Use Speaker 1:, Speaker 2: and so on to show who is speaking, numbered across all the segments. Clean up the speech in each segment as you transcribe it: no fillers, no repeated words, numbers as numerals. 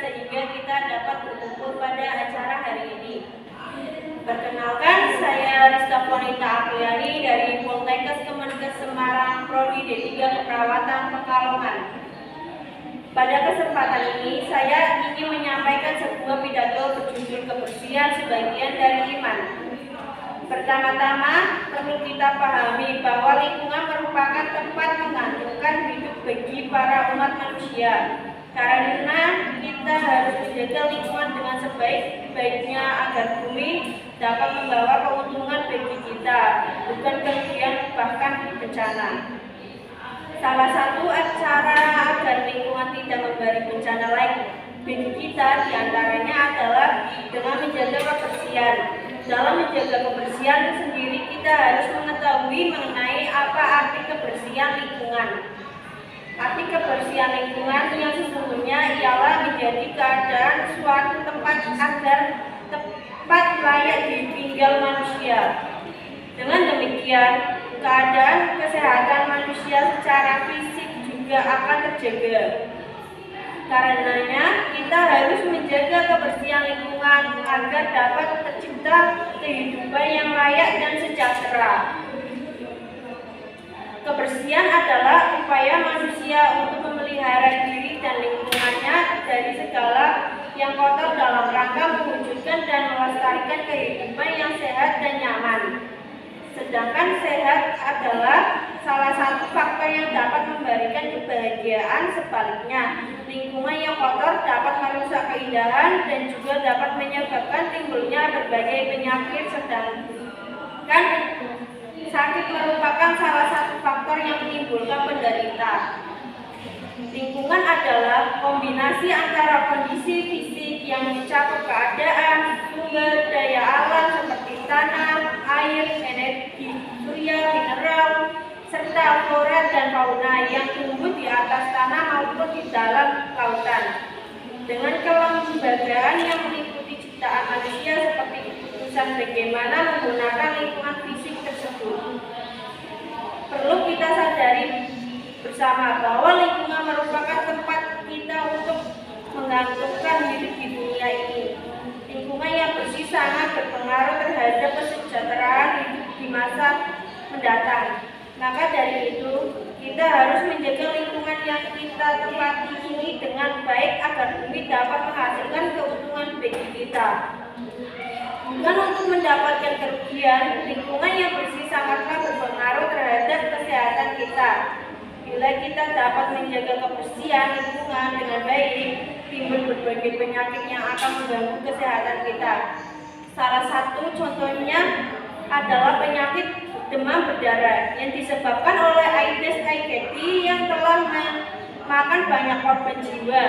Speaker 1: sehingga kita dapat berkumpul pada acara hari ini. Perkenalkan, saya Rista Ponita Apriani dari Poltekkes Kemenkes Semarang, Prodi D3 Keperawatan Pekalongan. Pada kesempatan ini, saya ingin menyampaikan sebuah pidato berjudul kebersihan sebagian dari iman. Pertama-tama, perlu kita pahami bahwa lingkungan merupakan tempat menggantungkan hidup bagi para umat manusia. Karena kita harus menjaga lingkungan dengan sebaik-baiknya agar bumi dapat membawa keuntungan bagi kita, bukan kerugian bahkan bencana. Salah satu cara agar lingkungan tidak memberi bencana lain bagi kita diantaranya adalah dengan menjaga kebersihan. Dalam menjaga kebersihan sendiri, kita harus mengetahui mengenai apa arti kebersihan lingkungan. Arti kebersihan lingkungan yang sesungguhnya ialah menjadi keadaan suatu tempat agar tepat layak ditinggal manusia. Dengan demikian, keadaan kesehatan manusia secara fisik juga akan terjaga. Karenanya, kita harus menjaga kebersihan lingkungan agar dapat tercipta kehidupan yang layak dan sejahtera. Kebersihan adalah upaya manusia untuk memelihara diri dan lingkungannya dari segala yang kotor dalam rangka mewujudkan dan melestarikan kehidupan yang sehat dan nyaman. Sedangkan sehat adalah salah satu faktor yang dapat memberikan kebahagiaan. Sebaliknya, lingkungan yang kotor dapat merusak keindahan dan juga dapat menyebabkan timbulnya berbagai penyakit. Sedangkan sakit merupakan salah satu faktor yang menimbulkan penderita. Lingkungan adalah kombinasi antara kondisi fisik yang mencakup keadaan, sumber daya alam seperti tanah, air, energi surya, mineral, serta flora dan fauna yang tumbuh di atas tanah maupun di dalam lautan. Dengan kelembagaan yang meliputi ciptaan manusia seperti keputusan bagaimana menggunakan lingkungan fisik tersebut. Perlu kita sadari bersama bahwa lingkungan merupakan tempat kita untuk menggantungkan hidup di dunia ini. Lingkungan yang bersih sangat berpengaruh terhadap kesejahteraan hidup di masa mendatang. Maka dari itu, kita harus menjaga lingkungan yang kita tempati ini dengan baik agar bumi dapat menghasilkan keuntungan bagi kita. Bukan untuk mendapatkan kerugian, lingkungan yang bersih sangatlah berpengaruh terhadap kesehatan kita. Bila kita dapat menjaga kebersihan lingkungan dengan baik, timbul berbagai penyakit yang akan mengganggu kesehatan kita. Salah satu contohnya adalah penyakit demam berdarah yang disebabkan oleh Aedes aegypti yang telah memakan banyak korban jiwa.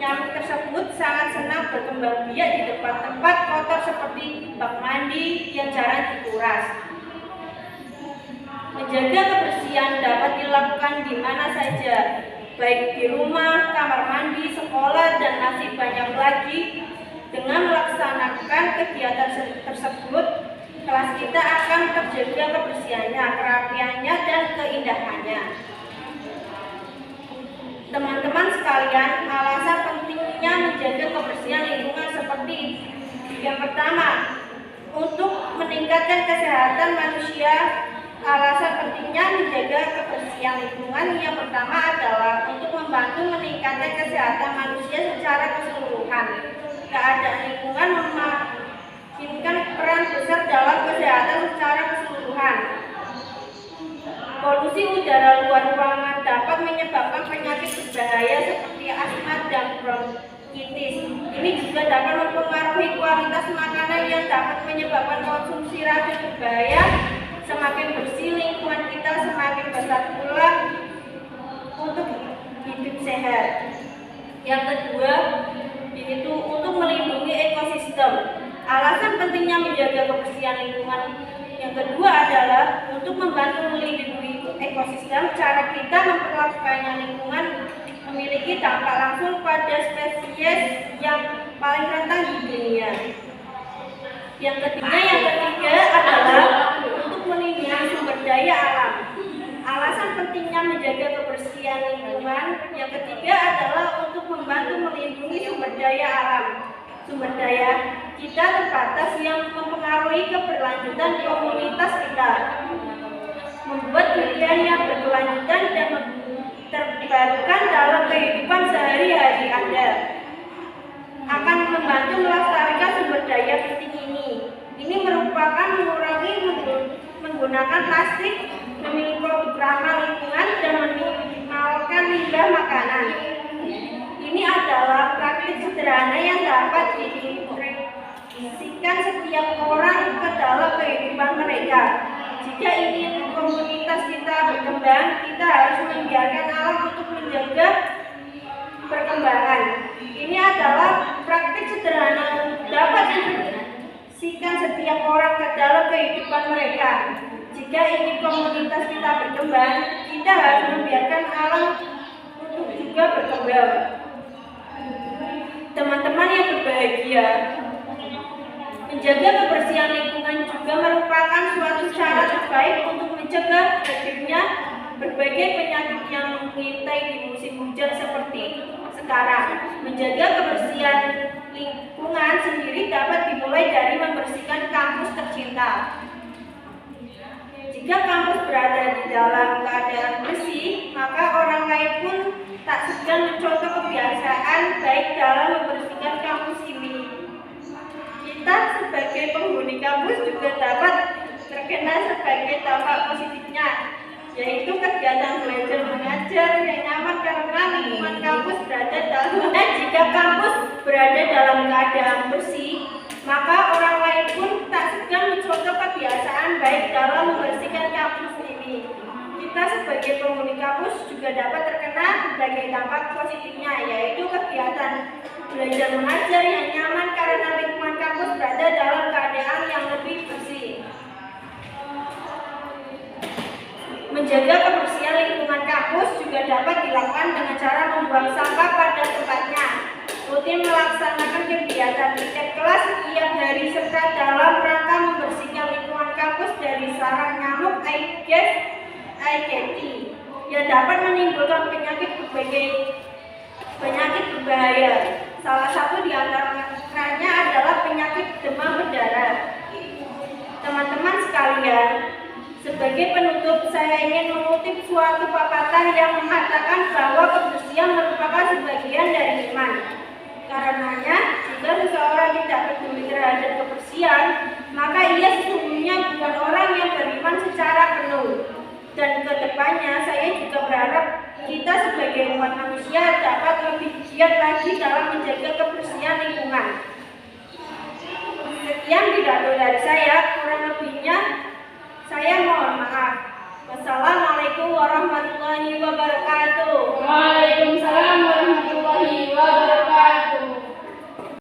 Speaker 1: Penyakit tersebut sangat senang berkembang biak di tempat-tempat kotor seperti bak mandi yang jarang dikuras. Menjaga kebersihan dapat dilakukan di mana saja, baik di rumah, kamar mandi, sekolah, dan masih banyak lagi. Dengan melaksanakan kegiatan tersebut, kelas kita akan terjaga kebersihannya, kerapiannya, dan keindahannya. Teman-teman sekalian, alasan pentingnya menjaga kebersihan lingkungan seperti yang pertama, untuk meningkatkan kesehatan manusia. Alasan pentingnya menjaga kebersihan lingkungan yang pertama adalah untuk membantu meningkatkan kesehatan manusia secara keseluruhan. Keadaan lingkungan memainkan peran besar dalam kesehatan secara keseluruhan. Polusi udara luar ruangan dapat menyebabkan penyakit berbahaya seperti asma dan bronkitis. Ini juga dapat mempengaruhi kualitas makanan yang dapat menyebabkan konsumsi racun berbahaya. Semakin bersih lingkungan kita, semakin besar pula untuk hidup sehat. Yang kedua, yaitu untuk melindungi ekosistem. Alasan pentingnya menjaga kebersihan lingkungan yang kedua adalah untuk membantu melindungi ekosistem. Cara kita memperlakukannya lingkungan memiliki dampak langsung pada spesies yang paling rentan di dunia. Yang ketiga adalah untuk melindungi sumber daya alam. Alasan pentingnya menjaga kebersihan lingkungan Yang ketiga adalah untuk membantu melindungi sumber daya alam. Sumber daya kita terbatas yang mempengaruhi keberlanjutan komunitas kita. Membuat pilihan yang berkelanjutan dan terbarukan dalam kehidupan sehari-hari Anda akan membantu melestarikan sumber daya penting ini. Ini merupakan mengurangi menggunakan plastik, memilih produk ramah lingkungan, dan meminimalkan limbah makanan. Ini adalah praktik sederhana yang dapat diintegrasikan setiap orang ke dalam kehidupan mereka. Jika ingin komunitas kita berkembang, kita harus membiarkan alam untuk menjaga perkembangan. Ini adalah praktik sederhana yang dapat diintegrasikan setiap orang ke dalam kehidupan mereka. Jika ingin komunitas kita berkembang, kita harus membiarkan alam untuk juga berkembang. Teman-teman yang berbahagia, menjaga kebersihan lingkungan juga merupakan suatu cara terbaik untuk mencegah hadirnya berbagai penyakit yang mengintai di musim hujan seperti sekarang. Menjaga kebersihan lingkungan sendiri dapat dimulai dari membersihkan kampus tercinta. Jika kampus berada di dalam keadaan bersih, maka orang lain pun tak segan mencontoh kebiasaan baik dalam membersihkan kampus ini. Kita sebagai penghuni kampus juga dapat terkena sebagai dampak positifnya, yaitu kegiatan belajar mengajar yang nyaman karena lingkungan kampus berada dalam. Dan jika kampus berada dalam keadaan bersih, maka orang lain pun tak segan mencontoh kebiasaan baik dalam membersihkan kampus ini. Kita sebagai penghuni kampus juga dapat terkena berbagai dampak positifnya, yaitu kegiatan belajar mengajar yang nyaman karena lingkungan kampus berada dalam keadaan yang lebih bersih. Menjaga kebersihan lingkungan kampus juga dapat dilakukan dengan cara membuang sampah pada tempatnya, rutin melaksanakan kegiatan tiket kelas setiap hari serta dalam rangka membersihkan lingkungan kampus dari sarang nyamuk Aedes aegypti yang dapat menimbulkan penyakit berbahaya. Salah satu di antaranya adalah penyakit demam berdarah. Teman-teman sekalian, sebagai penutup saya ingin mengutip suatu pepatah yang mengatakan bahwa kebersihan merupakan sebagian dari iman. Karenanya, jika seseorang tidak peduli terhadap kebersihan, maka ia sesungguhnya bukan orang yang beriman secara penuh. Dan kedepannya saya juga berharap kita sebagai umat manusia dapat lebih giat lagi dalam menjaga kebersihan